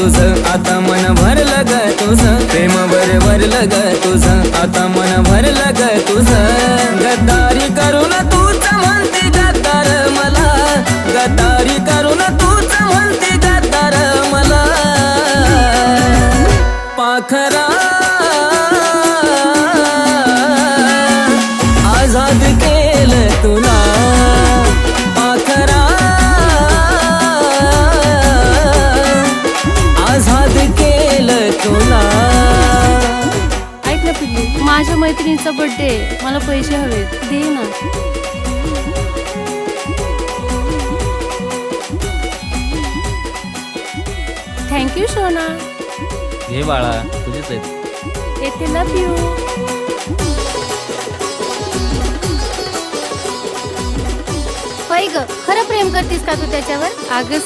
तुझं, आता मन भरलं ग तुझं, प्रेम भरलं ग तुझं, आता मन भरलं ग तुझं. गद्दारी करून तूच म्हणते गद्दार मला, गद्दारी करून तूच म्हणते गद्दार मला. पाखरा आझाद केलं तुला, पाखरा आझाद केलं तुला. ऐक ना पिल्लू, माझ्या मैत्रिणीचा बर्थडे, मला पैसे हवेत, दे ना. थँक्यू सोना. हे बाळा तुझेच आहेत. येते, लव यू. होय ग, खरं प्रेम करतीस का तू त्याच्यावर? अगं